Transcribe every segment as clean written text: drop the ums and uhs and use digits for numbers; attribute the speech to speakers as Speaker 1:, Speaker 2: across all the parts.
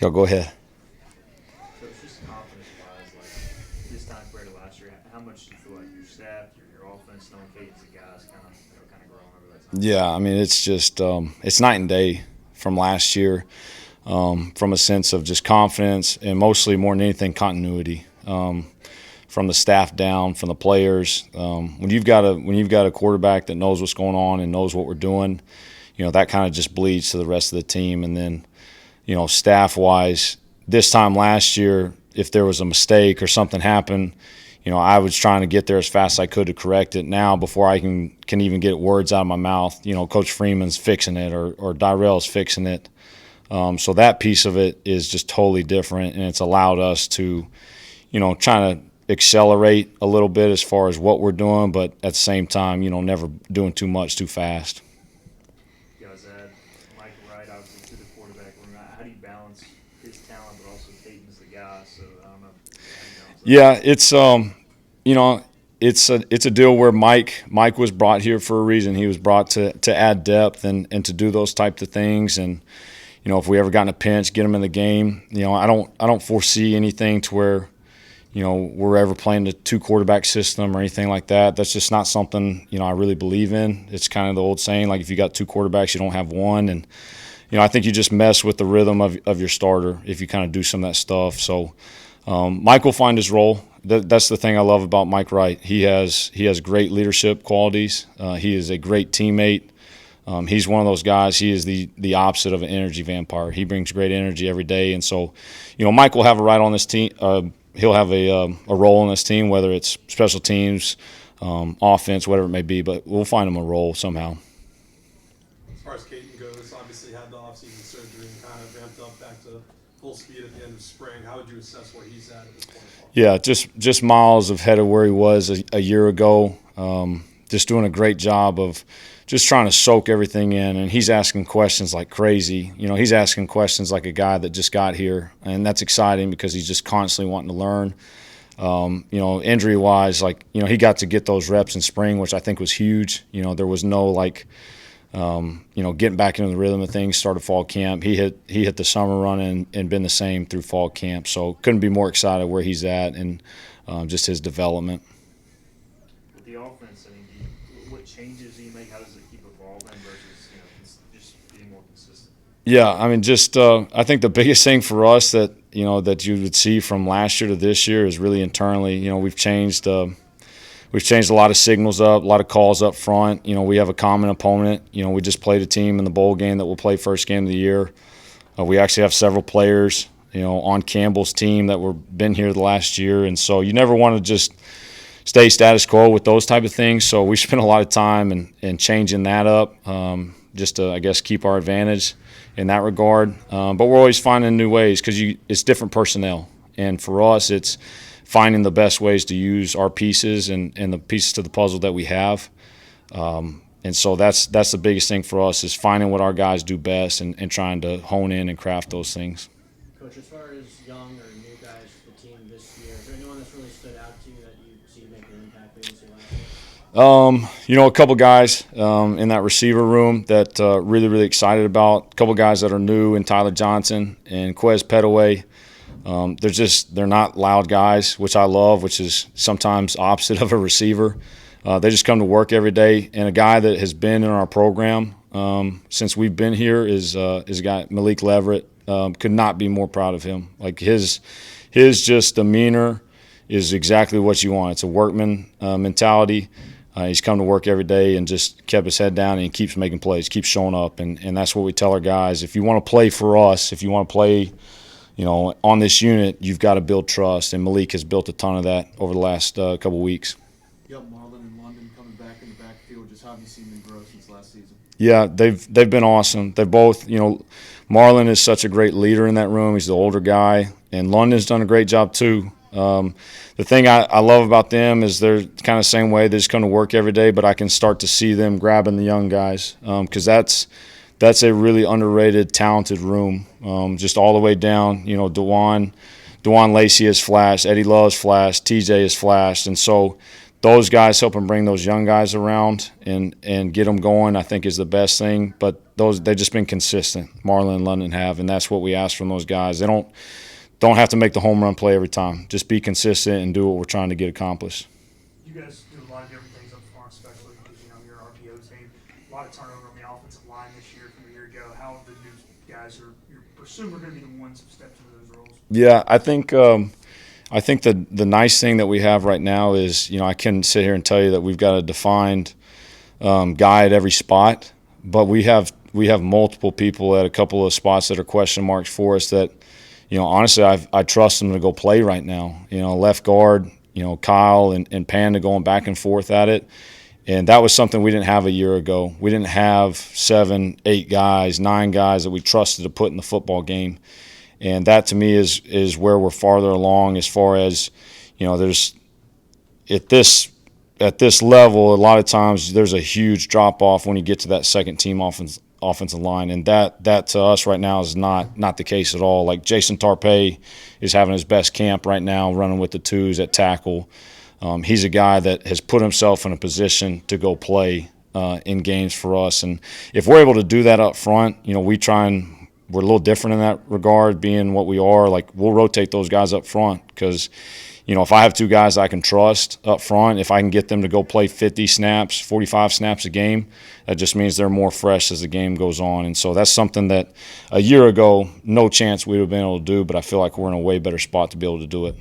Speaker 1: Yo, go ahead.
Speaker 2: So it's just confidence-wise, like this time compared to last year, how much do you feel like your staff, your offense, knowing cadence of guys, kind of growing over that time?
Speaker 1: Yeah, I mean, it's just it's night and day from last year, from a sense of just confidence and mostly more than anything continuity. From the staff down, from the players. When you've got a quarterback that knows what's going on and knows what we're doing, that kind of just bleeds to the rest of the team. And then, staff wise, this time last year, if there was a mistake or something happened, I was trying to get there as fast as I could to correct it. Now, before I can even get words out of my mouth, Coach Freeman's fixing it or Dyrell's fixing it. So that piece of it is just totally different, and it's allowed us to, try to accelerate a little bit as far as what we're doing, but at the same time, never doing too much too fast.
Speaker 2: You guys had Mike Wright, obviously, to the quarterback room. How do you balance his talent, but also Peyton's the guy? So I don't know how you balance that.
Speaker 1: Yeah, it's a deal where Mike was brought here for a reason. He was brought to add depth and to do those types of things. And if we ever got in a pinch, get him in the game. I don't foresee anything to where we're ever playing the two quarterback system or anything like that. That's just not something I really believe in. It's kind of the old saying, like, if you got two quarterbacks, you don't have one. And I think you just mess with the rhythm of your starter if you kind of do some of that stuff. So Mike will find his role. That's the thing I love about Mike Wright. He has great leadership qualities. He is a great teammate. He's one of those guys. He is the opposite of an energy vampire. He brings great energy every day. And so, Mike will have a right on this team. He'll have a role in this team, whether it's special teams, offense, whatever it may be. But we'll find him a role somehow.
Speaker 3: As far as Caden goes, obviously had the offseason surgery and kind of ramped up back to full speed at the end of spring. How would you assess where he's at this point?
Speaker 1: Yeah, just miles ahead of where he was a year ago. Just doing a great job of just trying to soak everything in. And he's asking questions like crazy. He's asking questions like a guy that just got here. And that's exciting because he's just constantly wanting to learn. Injury-wise, he got to get those reps in spring, which I think was huge. There was no, getting back into the rhythm of things, started fall camp. He hit the summer run and been the same through fall camp. So couldn't be more excited where he's at and just his development.
Speaker 2: With the offense, what changes do you make? How does it keep evolving versus just being more consistent?
Speaker 1: Yeah, I mean, I think the biggest thing for us that you would see from last year to this year is really internally. We've changed a lot of signals up, a lot of calls up front. We have a common opponent. We just played a team in the bowl game that will play first game of the year. We actually have several players, on Campbell's team that were been here the last year, and so you never want to just stay status quo with those type of things. So we spent a lot of time in changing that up, just to, I guess, keep our advantage in that regard. But we're always finding new ways because it's different personnel, and for us, it's finding the best ways to use our pieces and the pieces to the puzzle that we have. And so that's the biggest thing for us is finding what our guys do best and trying to hone in and craft those things.
Speaker 4: Coach, as far as young or new guys to the team this year, is there anyone that's really stood out to you that you see make an impact maybe say last year?
Speaker 1: A couple guys in that receiver room that really, really excited about. A couple guys that are new in Tyler Johnson and Quez Petaway. They're not loud guys, which I love, which is sometimes opposite of a receiver. They just come to work every day. And a guy that has been in our program since we've been here is a guy, Malik Leverett. Could not be more proud of him. Like his just demeanor is exactly what you want. It's a workman mentality. He's come to work every day and just kept his head down, and he keeps making plays, keeps showing up. And that's what we tell our guys. If you want to play for us, if you want to play on this unit, you've got to build trust, and Malik has built a ton of that over the last couple weeks.
Speaker 3: Yep, Marlon and London coming back in the backfield. Just how have you seen them grow since last season?
Speaker 1: Yeah, they've been awesome. They've both, Marlon is such a great leader in that room. He's the older guy, and London's done a great job too. The thing I love about them is they're kind of the same way. They just come to work every day, but I can start to see them grabbing the young guys because that's a really underrated, talented room. Just all the way down, Dewan Lacey has flashed, Eddie Love's flashed, TJ has flashed, and so those guys helping bring those young guys around and get them going, I think, is the best thing. But they've just been consistent. Marlon and London have, and that's what we ask from those guys. They don't have to make the home run play every time. Just be consistent and do what we're trying to get accomplished.
Speaker 5: You guys do a lot of different things up front, especially because you're an RPO team. A lot of turnover on the offensive line this year from a year ago. How have the new guys who you're presuming are going to be the ones who step into those roles?
Speaker 1: Yeah, I think the nice thing that we have right now is, I can sit here and tell you that we've got a defined guy at every spot, but we have multiple people at a couple of spots that are question marks for us that, honestly, I trust them to go play right now. Left guard, Kyle and Panda going back and forth at it. And that was something we didn't have a year ago. We didn't have 7, 8 guys, 9 guys that we trusted to put in the football game. And that, to me, is where we're farther along as far as, there's at this level, a lot of times there's a huge drop-off when you get to that second-team offensive line. And that to us right now is not the case at all. Like Jason Tarpey is having his best camp right now, running with the 2s at tackle. He's a guy that has put himself in a position to go play in games for us. And if we're able to do that up front, we're a little different in that regard, being what we are. Like, we'll rotate those guys up front because, if I have 2 guys I can trust up front, if I can get them to go play 50 snaps, 45 snaps a game, that just means they're more fresh as the game goes on. And so that's something that a year ago, no chance we would have been able to do, but I feel like we're in a way better spot to be able to do it.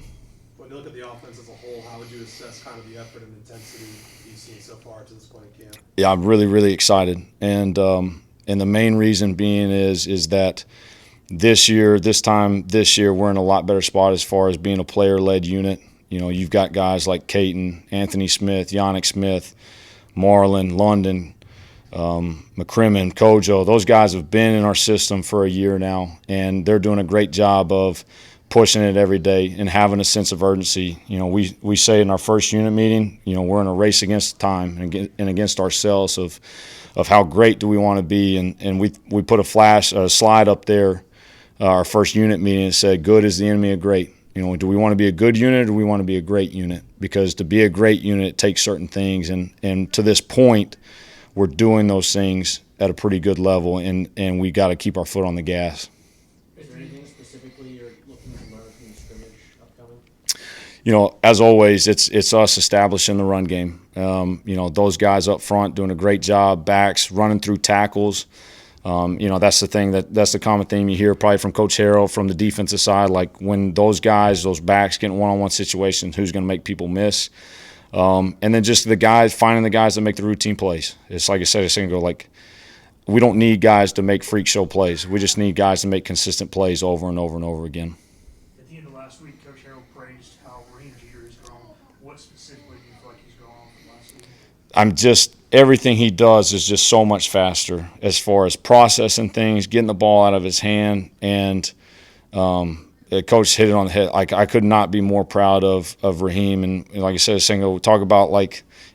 Speaker 3: When you look at the offense as a whole, how would you assess kind of the effort and intensity you've seen so far to this point in camp?
Speaker 1: Yeah, I'm really, really excited. And the main reason being is that this year, we're in a lot better spot as far as being a player-led unit. You've got guys like Caton, Anthony Smith, Yannick Smith, Marlon, London, McCrimmon, Kojo. Those guys have been in our system for a year now, and they're doing a great job of pushing it every day and having a sense of urgency. We say in our first unit meeting, we're in a race against time and against ourselves of how great do we want to be, and we put a slide up there, our first unit meeting, and said, good is the enemy of great. Do we want to be a good unit or do we want to be a great unit? Because to be a great unit, it takes certain things, and to this point, we're doing those things at a pretty good level, and we got to keep our foot on the gas.
Speaker 4: Is there anything specifically you're looking to learn from the scrimmage upcoming?
Speaker 1: As always, it's us establishing the run game. Those guys up front doing a great job, backs running through tackles. That's the thing that's the common theme you hear probably from Coach Harrell from the defensive side. Like when those backs get in one-on-one situations, who's going to make people miss? And then just finding the guys that make the routine plays. It's like I said a second ago, we don't need guys to make freak show plays. We just need guys to make consistent plays over and over and over again.
Speaker 5: At the end of last week, Coach Harrell praised how Raheem Jeter has grown. What specifically do you feel like he's grown from last season?
Speaker 1: Everything he does is just so much faster as far as processing things, getting the ball out of his hand, and Coach hit it on the head. I could not be more proud of Raheem. And like I said, we talk about,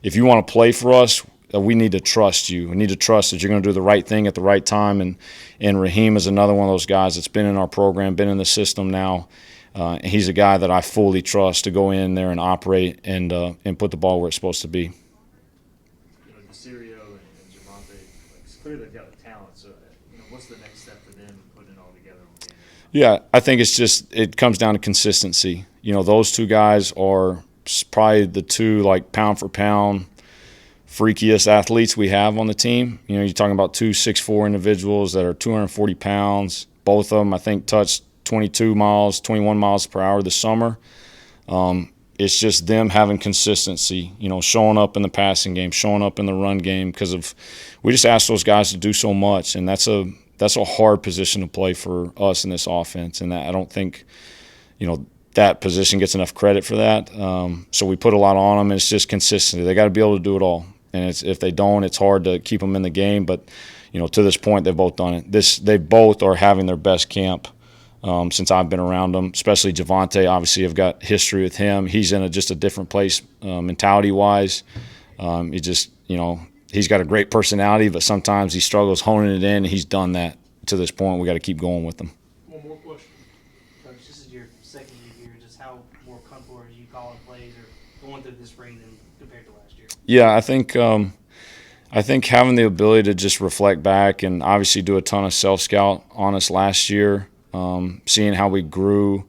Speaker 1: if you want to play for us, we need to trust you. We need to trust that you're going to do the right thing at the right time. And Raheem is another one of those guys that's been in our program, been in the system now. He's a guy that I fully trust to go in there and operate and put the ball where it's supposed to be.
Speaker 2: Syrio and Javante, clearly they've got the talent. So, what's the next step for them putting it all together?
Speaker 1: Yeah, I think it comes down to consistency. Those 2 guys are probably the 2 pound for pound freakiest athletes we have on the team. You're talking about 2 6'4" individuals that are 240 pounds. Both of them, I think, touched 21 miles per hour this summer. It's just them having consistency, showing up in the passing game, showing up in the run game, because we just ask those guys to do so much, and that's a hard position to play for us in this offense, and I don't think, that position gets enough credit for that. So we put a lot on them, and it's just consistency. They got to be able to do it all, and if they don't, it's hard to keep them in the game. But to this point, they've both done it. They both are having their best camp since I've been around them, especially Javante. Obviously, I've got history with him. He's in just a different place mentality-wise. He's got a great personality, but sometimes he struggles honing it in, and he's done that to this point. We got to keep going with him.
Speaker 5: One more question.
Speaker 6: Coach, this is your second year here. Just how more comfortable are you calling plays or going through the spring than compared
Speaker 1: Yeah, I think having the ability to just reflect back and obviously do a ton of self-scout on us last year, seeing how we grew,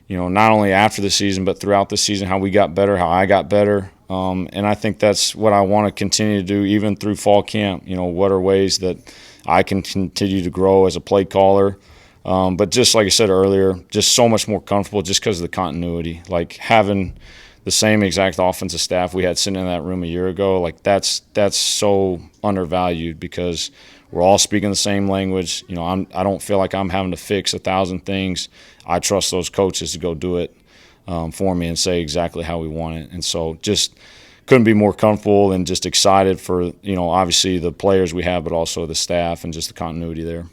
Speaker 1: not only after the season but throughout the season, how we got better, how I got better. And I think that's what I want to continue to do even through fall camp. What are ways that I can continue to grow as a play caller. But just like I said earlier, just so much more comfortable just because of the continuity. Like having the same exact offensive staff we had sitting in that room a year ago, like that's so undervalued because we're all speaking the same language. I don't feel like I'm having to fix 1,000 things. I trust those coaches to go do it for me and say exactly how we want it. And so just couldn't be more comfortable and just excited for, obviously the players we have, but also the staff and just the continuity there.